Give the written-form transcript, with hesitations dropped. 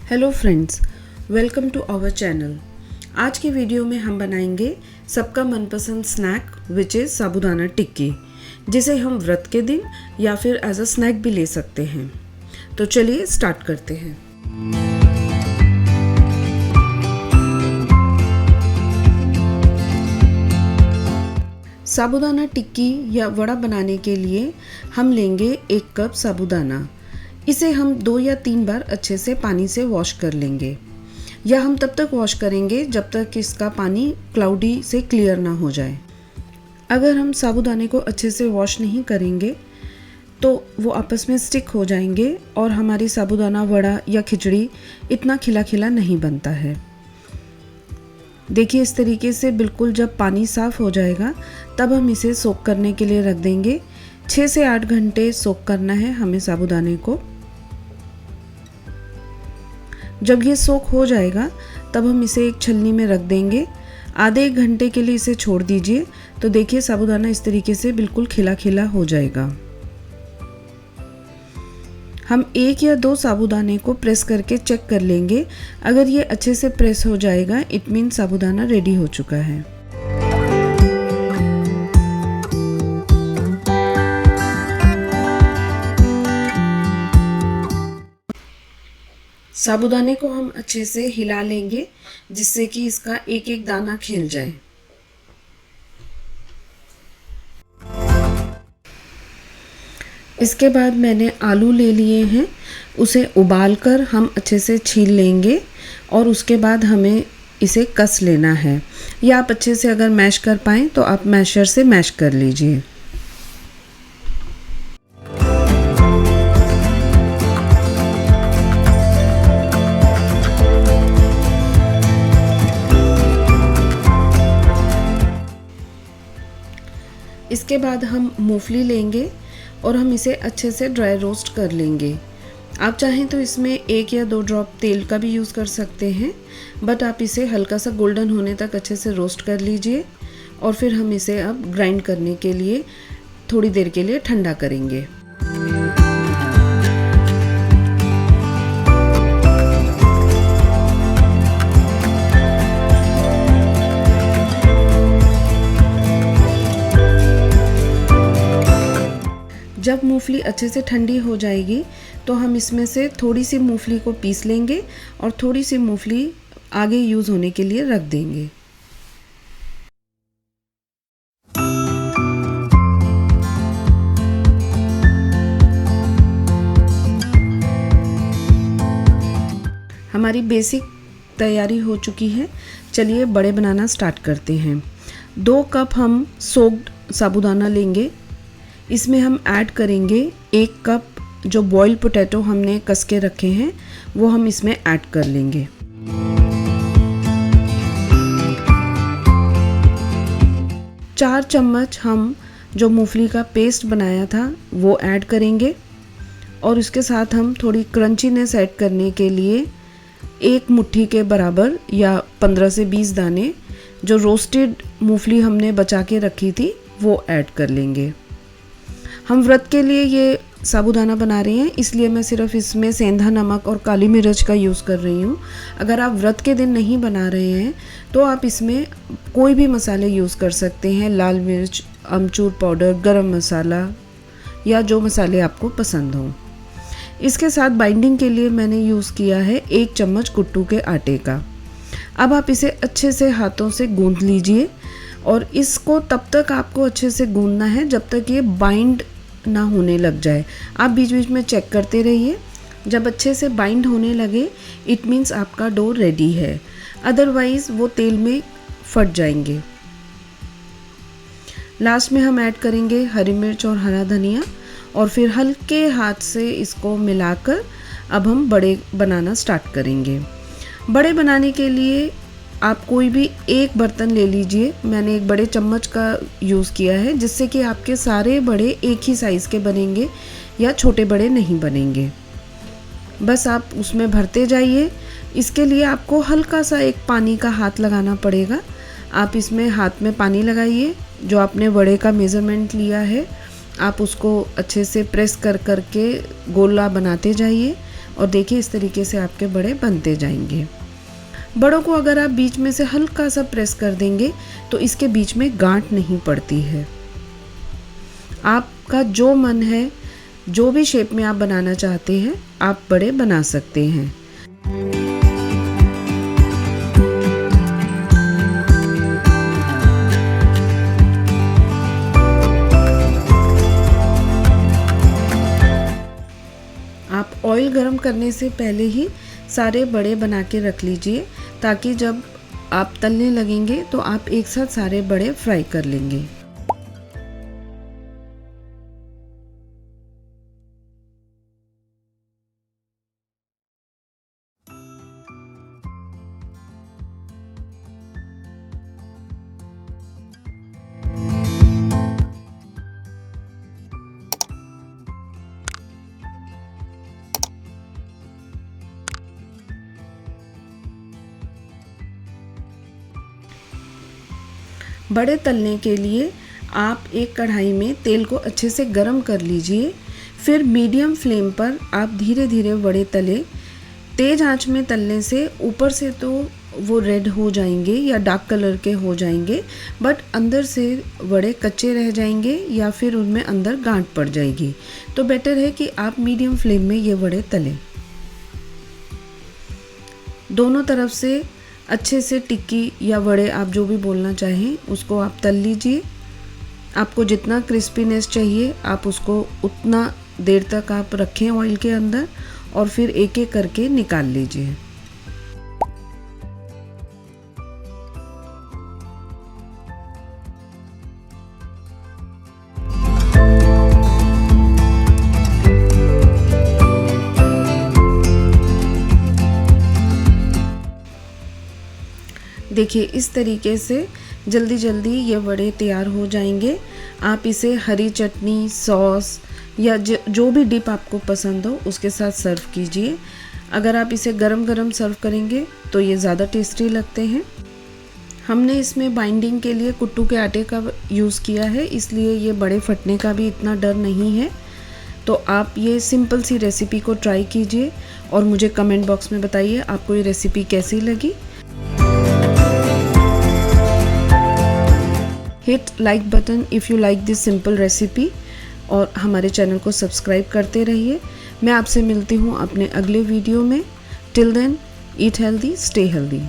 Hello friends, welcome to our channel. आज की video में हम बनाएंगे सबका मनपसंद स्नैक विच इज़ साबूदाना टिक्की, जिसे हम व्रत के दिन या फिर एज अ स्नैक भी ले सकते हैं। तो चलिए स्टार्ट करते हैं। साबूदाना टिक्की या वड़ा बनाने के लिए हम लेंगे 1 कप साबूदाना। इसे हम 2 या 3 बार अच्छे से पानी से वॉश कर लेंगे, या हम तब तक वॉश करेंगे जब तक इसका पानी क्लाउडी से क्लियर ना हो जाए। अगर हम साबूदाने को अच्छे से वॉश नहीं करेंगे तो वो आपस में स्टिक हो जाएंगे और हमारी साबूदाना वड़ा या खिचड़ी इतना खिला खिला नहीं बनता है। देखिए, इस तरीके से बिल्कुल जब पानी साफ़ हो जाएगा तब हम इसे सोक करने के लिए रख देंगे। 6 से 8 घंटे सोक करना है हमें साबूदाने को। जब ये सोक हो जाएगा तब हम इसे एक छलनी में रख देंगे। आधे 1 घंटे के लिए इसे छोड़ दीजिए तो देखिए साबूदाना इस तरीके से बिल्कुल खिला खिला हो जाएगा। हम 1 या 2 साबूदाने को प्रेस करके चेक कर लेंगे। अगर ये अच्छे से प्रेस हो जाएगा इट मीन साबूदाना रेडी हो चुका है। साबूदाने को हम अच्छे से हिला लेंगे जिससे कि इसका एक एक दाना खिल जाए। इसके बाद मैंने आलू ले लिए हैं, उसे उबालकर हम अच्छे से छील लेंगे और उसके बाद हमें इसे कस लेना है, या आप अच्छे से अगर मैश कर पाएँ तो आप मैशर से मैश कर लीजिए। इसके बाद हम मूंगफली लेंगे और हम इसे अच्छे से ड्राई रोस्ट कर लेंगे। आप चाहें तो इसमें 1 या 2 ड्रॉप तेल का भी यूज़ कर सकते हैं, बट आप इसे हल्का सा गोल्डन होने तक अच्छे से रोस्ट कर लीजिए और फिर हम इसे अब ग्राइंड करने के लिए थोड़ी देर के लिए ठंडा करेंगे। जब मूंगफली अच्छे से ठंडी हो जाएगी तो हम इसमें से थोड़ी सी मूंगफली को पीस लेंगे और थोड़ी सी मूंगफली आगे यूज़ होने के लिए रख देंगे। हमारी बेसिक तैयारी हो चुकी है। चलिए बड़े बनाना स्टार्ट करते हैं। 2 कप हम सोक्ड साबूदाना लेंगे। इसमें हम ऐड करेंगे 1 कप जो बॉइल्ड पोटैटो हमने कस के रखे हैं वो हम इसमें ऐड कर लेंगे। चार चम्मच हम जो मूंगफली का पेस्ट बनाया था वो ऐड करेंगे और उसके साथ हम थोड़ी क्रंचीनेस ऐड करने के लिए 1 मुट्ठी के बराबर या 15 से 20 दाने जो रोस्टेड मूंगफली हमने बचा के रखी थी वो ऐड कर लेंगे। हम व्रत के लिए ये साबूदाना बना रहे हैं, इसलिए मैं सिर्फ इसमें सेंधा नमक और काली मिर्च का यूज़ कर रही हूँ। अगर आप व्रत के दिन नहीं बना रहे हैं तो आप इसमें कोई भी मसाले यूज़ कर सकते हैं, लाल मिर्च, अमचूर पाउडर, गरम मसाला या जो मसाले आपको पसंद हों। इसके साथ बाइंडिंग के लिए मैंने यूज़ किया है 1 चम्मच कुट्टू के आटे का। अब आप इसे अच्छे से हाथों से गूंथ लीजिए और इसको तब तक आपको अच्छे से गूंथना है जब तक ये बाइंड ना होने लग जाए। आप बीच बीच में चेक करते रहिए। जब अच्छे से बाइंड होने लगे इट मीन्स आपका डो रेडी है, अदरवाइज़ वो तेल में फट जाएंगे। लास्ट में हम ऐड करेंगे हरी मिर्च और हरा धनिया और फिर हल्के हाथ से इसको मिलाकर अब हम बड़े बनाना स्टार्ट करेंगे। बड़े बनाने के लिए आप कोई भी एक बर्तन ले लीजिए। मैंने एक बड़े चम्मच का यूज़ किया है जिससे कि आपके सारे बड़े एक ही साइज़ के बनेंगे या छोटे बड़े नहीं बनेंगे। बस आप उसमें भरते जाइए। इसके लिए आपको हल्का सा एक पानी का हाथ लगाना पड़ेगा। आप इसमें हाथ में पानी लगाइए, जो आपने बड़े का मेज़रमेंट लिया है आप उसको अच्छे से प्रेस कर कर के गोला बनाते जाइए और देखिए इस तरीके से आपके बड़े बनते जाएंगे। बड़ों को अगर आप बीच में से हल्का सा प्रेस कर देंगे तो इसके बीच में गांठ नहीं पड़ती है। आपका जो मन है, जो भी शेप में आप बनाना चाहते हैं, आप बड़े बना सकते हैं। आप ऑयल गरम करने से पहले ही सारे बड़े बना के रख लीजिए, ताकि जब आप तलने लगेंगे तो आप एक साथ सारे बड़े फ्राई कर लेंगे। बड़े तलने के लिए आप एक कढ़ाई में तेल को अच्छे से गरम कर लीजिए। फिर मीडियम फ्लेम पर आप धीरे धीरे बड़े तले। तेज़ आंच में तलने से ऊपर से तो वो रेड हो जाएंगे या डार्क कलर के हो जाएंगे, बट अंदर से बड़े कच्चे रह जाएंगे या फिर उनमें अंदर गांठ पड़ जाएगी। तो बेटर है कि आप मीडियम फ्लेम में ये बड़े तलें। दोनों तरफ से अच्छे से टिक्की या वड़े, आप जो भी बोलना चाहें, उसको आप तल लीजिए। आपको जितना क्रिस्पीनेस चाहिए आप उसको उतना देर तक आप रखें ऑयल के अंदर और फिर एक एक करके निकाल लीजिए। देखिए इस तरीके से जल्दी जल्दी ये वड़े तैयार हो जाएंगे। आप इसे हरी चटनी, सॉस या जो भी डिप आपको पसंद हो उसके साथ सर्व कीजिए। अगर आप इसे गरम गरम सर्व करेंगे तो ये ज़्यादा टेस्टी लगते हैं। हमने इसमें बाइंडिंग के लिए कुट्टू के आटे का यूज़ किया है, इसलिए ये बड़े फटने का भी इतना डर नहीं है। तो आप ये सिंपल सी रेसिपी को ट्राई कीजिए और मुझे कमेंट बॉक्स में बताइए आपको ये रेसिपी कैसी लगी। Hit like button if you like this simple recipe और हमारे चैनल को सब्सक्राइब करते रहिए। मैं आपसे मिलती हूँ अपने अगले वीडियो में। Till then, eat healthy, stay healthy.